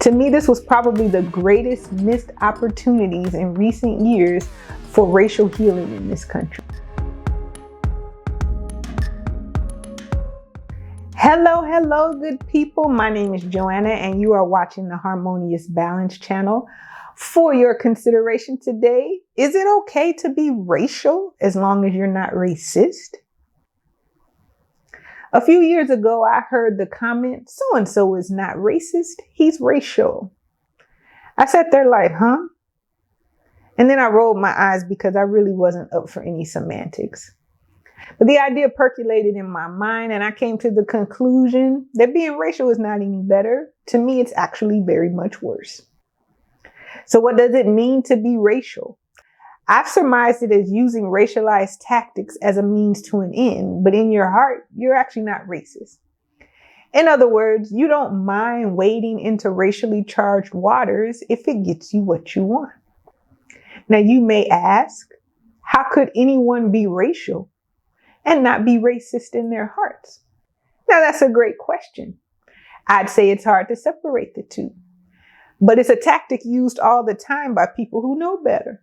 To me, this was probably the greatest missed opportunities in recent years for racial healing in this country. Hello, good people. My name is Joanna, and you are watching the Harmonious.Balance channel. For your consideration today, is it okay to be racial as long as you're not racist? A few years ago, I heard the comment, so-and-so is not racist, he's racial. I sat there like, huh? And then I rolled my eyes because I really wasn't up for any semantics. But the idea percolated in my mind, and I came to the conclusion that being racial is not any better. To me, it's actually very much worse. So what does it mean to be racial? I've surmised it as using racialized tactics as a means to an end, but in your heart, you're actually not racist. In other words, you don't mind wading into racially charged waters if it gets you what you want. Now, you may ask, how could anyone be racial and not be racist in their hearts? Now, that's a great question. I'd say it's hard to separate the two, but it's a tactic used all the time by people who know better.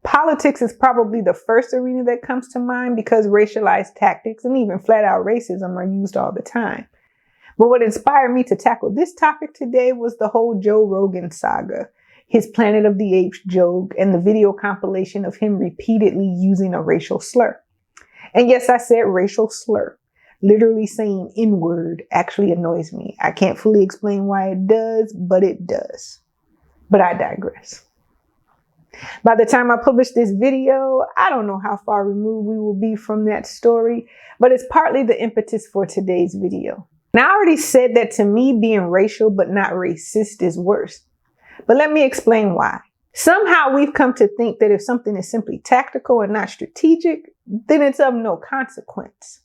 Politics is probably the first arena that comes to mind because racialized tactics and even flat out racism are used all the time. But what inspired me to tackle this topic today was the whole Joe Rogan saga, his Planet of the Apes joke, and the video compilation of him repeatedly using a racial slur. And yes, I said racial slur. Literally saying N-word actually annoys me. I can't fully explain why it does, but it does. But I digress. By the time I publish this video, I don't know how far removed we will be from that story, but it's partly the impetus for today's video. Now, I already said that to me, being racial but not racist is worse. But let me explain why. Somehow we've come to think that if something is simply tactical and not strategic, then it's of no consequence.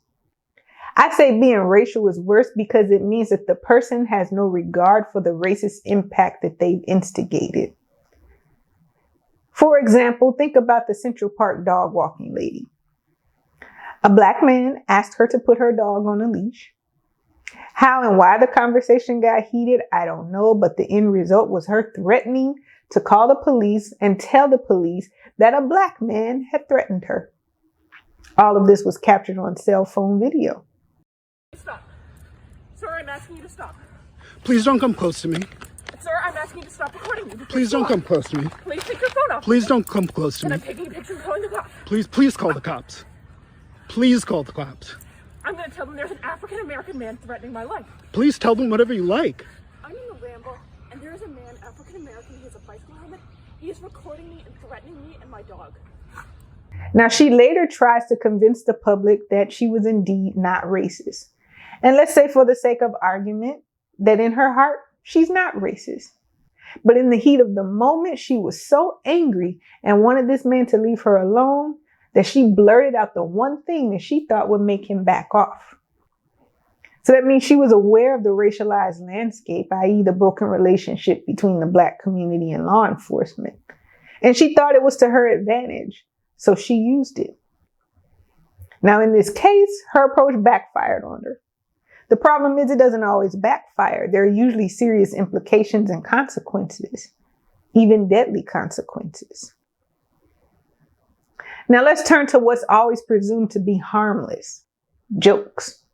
I say being racial is worse because it means that the person has no regard for the racist impact that they've instigated. For example, think about the Central Park dog walking lady. A black man asked her to put her dog on a leash. How and why the conversation got heated, I don't know, but the end result was her threatening to call the police and tell the police that a black man had threatened her. All of this was captured on cell phone video. Stop. Sir, I'm asking you to stop. Please don't come close to me. Sir, I'm asking you to stop recording me. Please don't come close to me. Please take your phone off. Please don't come close to And me. I'm taking a picture and calling the cops. Please call the cops. Please call the cops. I'm going to tell them there's an African-American man threatening my life. Please tell them whatever you like. I'm in the Ramble, and there is a man, African-American, he has a bicycle helmet. He is recording me and threatening me and my dog. Now, she later tries to convince the public that she was indeed not racist. And let's say for the sake of argument that in her heart, she's not racist. But in the heat of the moment, she was so angry and wanted this man to leave her alone that she blurted out the one thing that she thought would make him back off. So that means she was aware of the racialized landscape, i.e. the broken relationship between the black community and law enforcement. And she thought it was to her advantage, so she used it. Now, in this case, her approach backfired on her. The problem is it doesn't always backfire. There are usually serious implications and consequences, even deadly consequences. Now let's turn to what's always presumed to be harmless, jokes,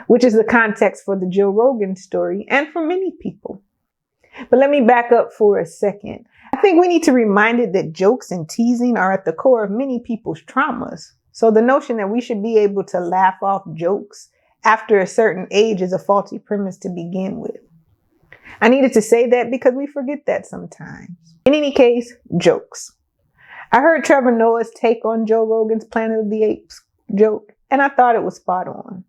which is the context for the Joe Rogan story and for many people. But let me back up for a second. I think we need to be reminded that jokes and teasing are at the core of many people's traumas. So the notion that we should be able to laugh off jokes after a certain age is a faulty premise to begin with. I needed to say that because we forget that sometimes. In any case, jokes. I heard Trevor Noah's take on Joe Rogan's Planet of the Apes joke, and I thought it was spot on.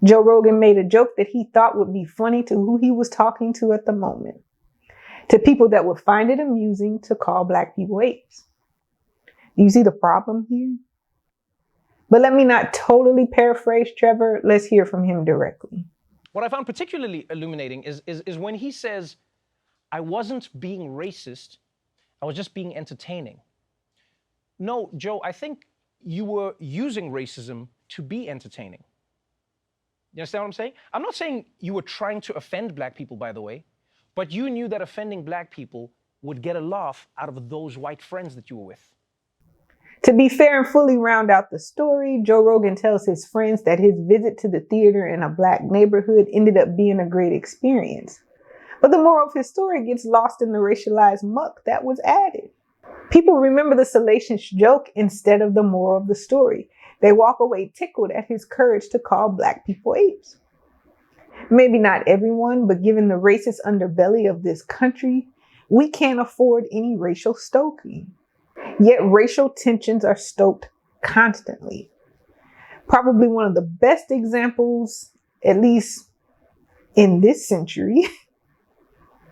Joe Rogan made a joke that he thought would be funny to who he was talking to at the moment, to people that would find it amusing to call black people apes. Do you see the problem here? But let me not totally paraphrase Trevor. Let's hear from him directly. What I found particularly illuminating is when he says, I wasn't being racist, I was just being entertaining. No, Joe, I think you were using racism to be entertaining. You understand what I'm saying? I'm not saying you were trying to offend black people, by the way. But you knew that offending black people would get a laugh out of those white friends that you were with. To be fair and fully round out the story, Joe Rogan tells his friends that his visit to the theater in a black neighborhood ended up being a great experience. But the moral of his story gets lost in the racialized muck that was added. People remember the salacious joke instead of the moral of the story. They walk away tickled at his courage to call black people apes. Maybe not everyone, but given the racist underbelly of this country, we can't afford any racial stoking. Yet racial tensions are stoked constantly. Probably one of the best examples, at least in this century,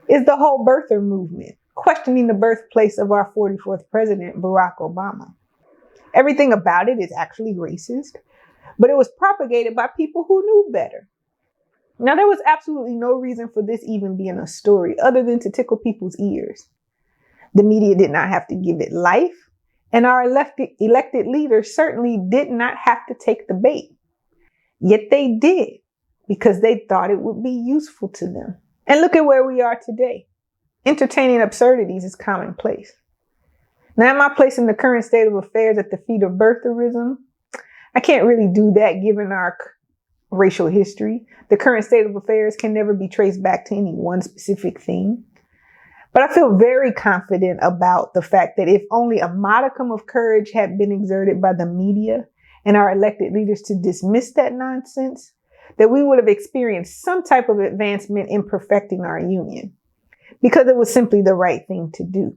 is the whole birther movement, questioning the birthplace of our 44th president, Barack Obama. Everything about it is actually racist, but it was propagated by people who knew better. Now, there was absolutely no reason for this even being a story other than to tickle people's ears. The media did not have to give it life, and our elected leaders certainly did not have to take the bait. Yet they did, because they thought it would be useful to them. And look at where we are today. Entertaining absurdities is commonplace. Now, am I placing the current state of affairs at the feet of birtherism? I can't really do that given our racial history. The current state of affairs can never be traced back to any one specific thing. But I feel very confident about the fact that if only a modicum of courage had been exerted by the media and our elected leaders to dismiss that nonsense, that we would have experienced some type of advancement in perfecting our union, because it was simply the right thing to do.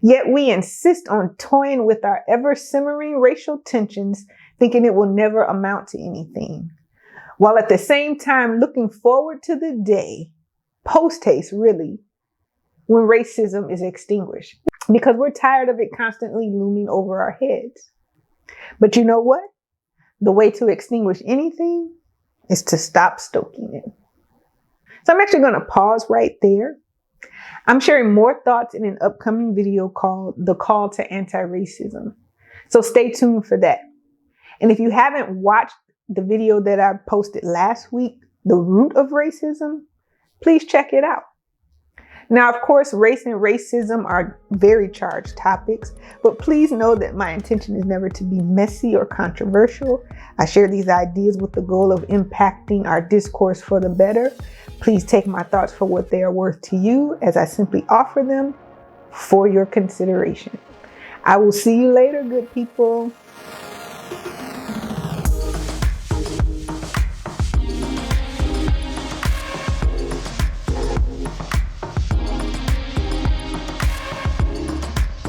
Yet we insist on toying with our ever-simmering racial tensions, thinking it will never amount to anything, while at the same time looking forward to the day, post-haste really, when racism is extinguished, because we're tired of it constantly looming over our heads. But you know what? The way to extinguish anything is to stop stoking it. So I'm actually going to pause right there. I'm sharing more thoughts in an upcoming video called The Call to Anti-Racism. So stay tuned for that. And if you haven't watched the video that I posted last week, The Root of Racism, please check it out. Now, of course, race and racism are very charged topics, but please know that my intention is never to be messy or controversial. I share these ideas with the goal of impacting our discourse for the better. Please take my thoughts for what they are worth to you, as I simply offer them for your consideration. I will see you later, good people.